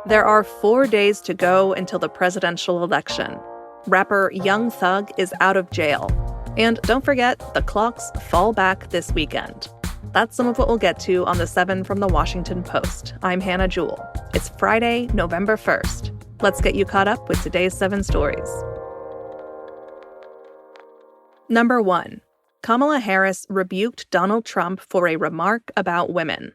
There are 4 days to go until the presidential election. Rapper Young Thug is out of jail. And don't forget, the clocks fall back this weekend. That's some of what we'll get to on the 7 from the Washington Post. I'm Hannah Youll. It's Friday, November 1st. Let's get you caught up with today's 7 stories. Number 1. Kamala Harris rebuked Donald Trump for a remark about women.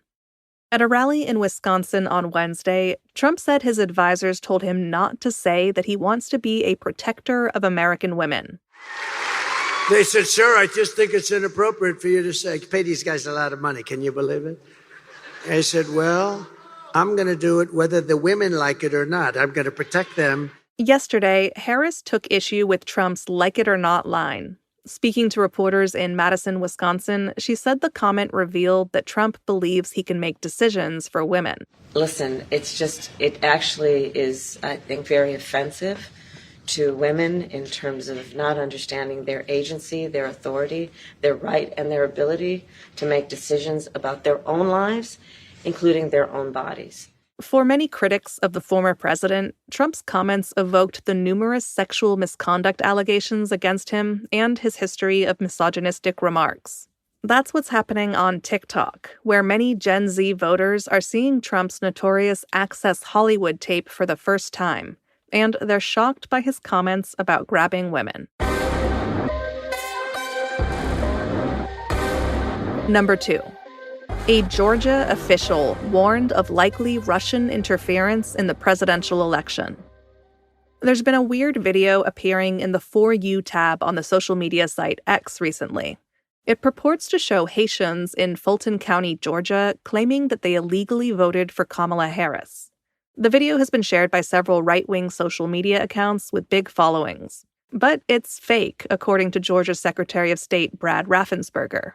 At a rally in Wisconsin on Wednesday, Trump said his advisors told him not to say that he wants to be a protector of American women. They said, "Sir, I just think it's inappropriate for you to say, pay these guys a lot of money. Can you believe it?" I said, "Well, I'm going to do it whether the women like it or not. I'm going to protect them." Yesterday, Harris took issue with Trump's like it or not line. Speaking to reporters in Madison, Wisconsin, she said the comment revealed that Trump believes he can make decisions for women. Listen, it actually is, I think, very offensive to women in terms of not understanding their agency, their authority, their right, and their ability to make decisions about their own lives, including their own bodies. For many critics of the former president, Trump's comments evoked the numerous sexual misconduct allegations against him and his history of misogynistic remarks. That's what's happening on TikTok, where many Gen Z voters are seeing Trump's notorious Access Hollywood tape for the first time, and they're shocked by his comments about grabbing women. Number 2. A Georgia official warned of likely Russian interference in the presidential election. There's been a weird video appearing in the For You tab on the social media site X recently. It purports to show Haitians in Fulton County, Georgia, claiming that they illegally voted for Kamala Harris. The video has been shared by several right-wing social media accounts with big followings. But it's fake, according to Georgia's Secretary of State Brad Raffensperger.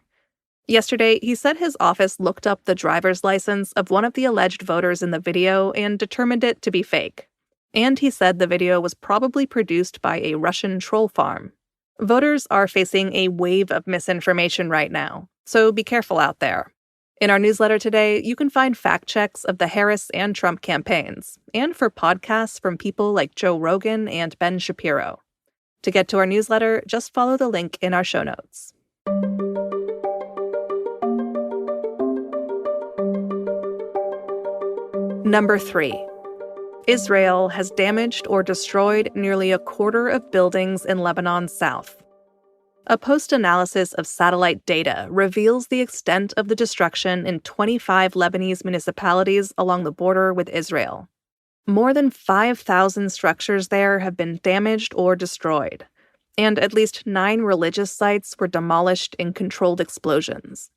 Yesterday, he said his office looked up the driver's license of one of the alleged voters in the video and determined it to be fake. And he said the video was probably produced by a Russian troll farm. Voters are facing a wave of misinformation right now, so be careful out there. In our newsletter today, you can find fact checks of the Harris and Trump campaigns, and for podcasts from people like Joe Rogan and Ben Shapiro. To get to our newsletter, just follow the link in our show notes. Number 3. Israel has damaged or destroyed nearly a quarter of buildings in Lebanon's south. A post-analysis of satellite data reveals the extent of the destruction in 25 Lebanese municipalities along the border with Israel. More than 5,000 structures there have been damaged or destroyed, and at least 9 religious sites were demolished in controlled explosions.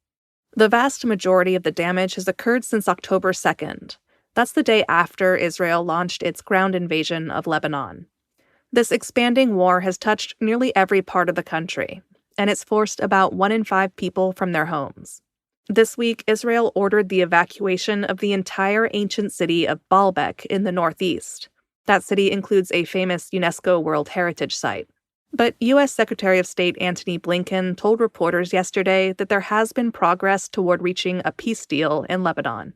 The vast majority of the damage has occurred since October 2nd. That's the day after Israel launched its ground invasion of Lebanon. This expanding war has touched nearly every part of the country, and it's forced about 1 in 5 people from their homes. This week, Israel ordered the evacuation of the entire ancient city of Baalbek in the northeast. That city includes a famous UNESCO World Heritage Site. But U.S. Secretary of State Antony Blinken told reporters yesterday that there has been progress toward reaching a peace deal in Lebanon.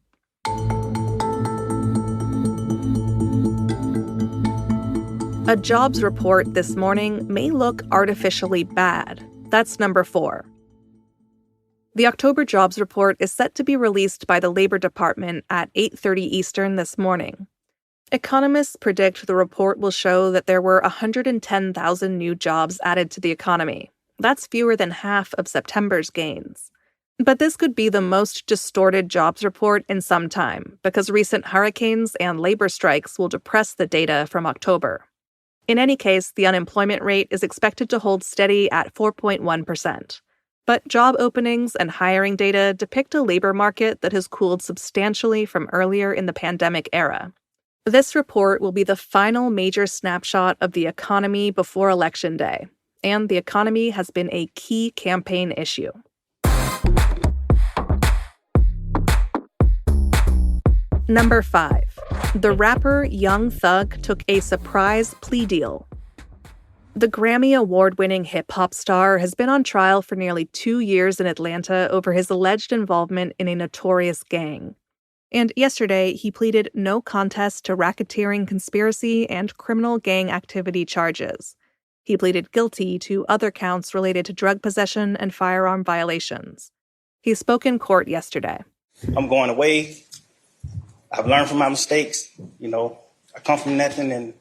A jobs report this morning may look artificially bad. That's number 4. The October jobs report is set to be released by the Labor Department at 8:30 Eastern this morning. Economists predict the report will show that there were 110,000 new jobs added to the economy. That's fewer than half of September's gains. But this could be the most distorted jobs report in some time, because recent hurricanes and labor strikes will depress the data from October. In any case, the unemployment rate is expected to hold steady at 4.1%. But job openings and hiring data depict a labor market that has cooled substantially from earlier in the pandemic era. This report will be the final major snapshot of the economy before Election Day, and the economy has been a key campaign issue. Number 5. The rapper Young Thug took a surprise plea deal. The Grammy Award-winning hip-hop star has been on trial for nearly 2 years in Atlanta over his alleged involvement in a notorious gang. And yesterday, he pleaded no contest to racketeering conspiracy and criminal gang activity charges. He pleaded guilty to other counts related to drug possession and firearm violations. He spoke in court yesterday. I'm going away. I've learned from my mistakes. I come from nothing and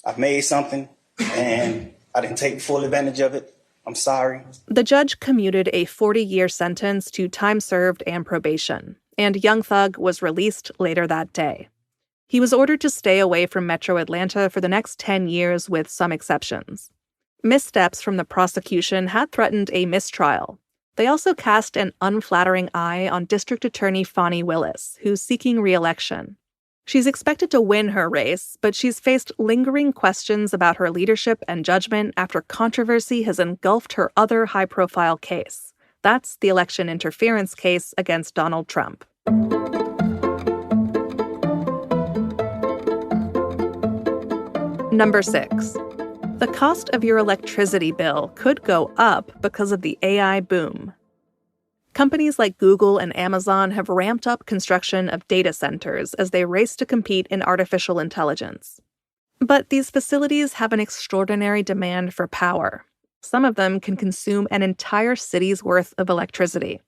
I've made something and I didn't take full advantage of it. I'm sorry. The judge commuted a 40-year sentence to time served and probation, and Young Thug was released later that day. He was ordered to stay away from Metro Atlanta for the next 10 years with some exceptions. Missteps from the prosecution had threatened a mistrial. They also cast an unflattering eye on District Attorney Fani Willis, who's seeking re-election. She's expected to win her race, but she's faced lingering questions about her leadership and judgment after controversy has engulfed her other high-profile case. That's the election interference case against Donald Trump. Number 6. The cost of your electricity bill could go up because of the AI boom. Companies like Google and Amazon have ramped up construction of data centers as they race to compete in artificial intelligence. But these facilities have an extraordinary demand for power. Some of them can consume an entire city's worth of electricity.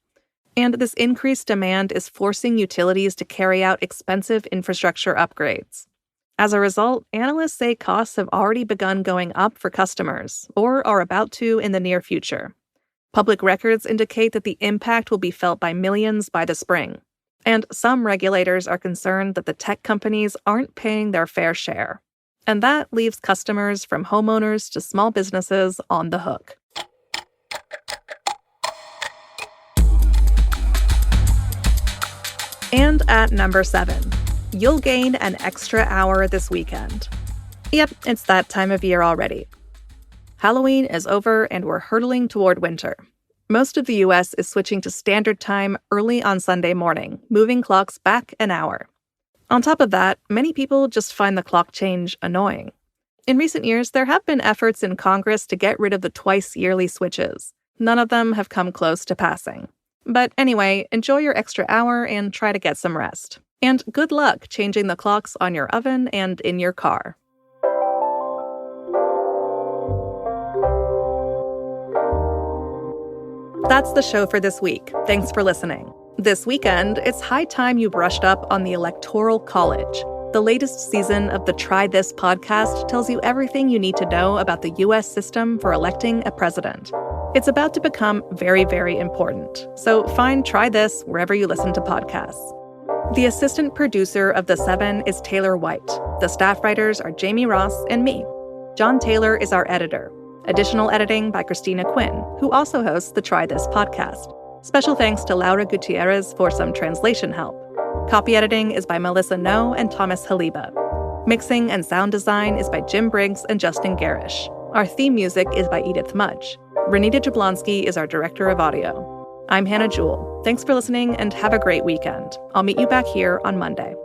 And this increased demand is forcing utilities to carry out expensive infrastructure upgrades. As a result, analysts say costs have already begun going up for customers, or are about to in the near future. Public records indicate that the impact will be felt by millions by the spring. And some regulators are concerned that the tech companies aren't paying their fair share. And that leaves customers from homeowners to small businesses on the hook. And at number 7, you'll gain an extra hour this weekend. Yep, it's that time of year already. Halloween is over and we're hurtling toward winter. Most of the U.S. is switching to standard time early on Sunday morning, moving clocks back an hour. On top of that, many people just find the clock change annoying. In recent years, there have been efforts in Congress to get rid of the twice-yearly switches. None of them have come close to passing. But anyway, enjoy your extra hour and try to get some rest. And good luck changing the clocks on your oven and in your car. That's the show for this week. Thanks for listening. This weekend, it's high time you brushed up on the Electoral College. The latest season of the Try This podcast tells you everything you need to know about the U.S. system for electing a president. It's about to become very, very important. So find Try This wherever you listen to podcasts. The assistant producer of The Seven is Taylor White. The staff writers are Jamie Ross and me. John Taylor is our editor. Additional editing by Christina Quinn, who also hosts the Try This podcast. Special thanks to Laura Gutierrez for some translation help. Copy editing is by Melissa No and Thomas Haliba. Mixing and sound design is by Jim Briggs and Justin Garish. Our theme music is by Edith Mudge. Renita Jablonski is our director of audio. I'm Hannah Youll. Thanks for listening and have a great weekend. I'll meet you back here on Monday.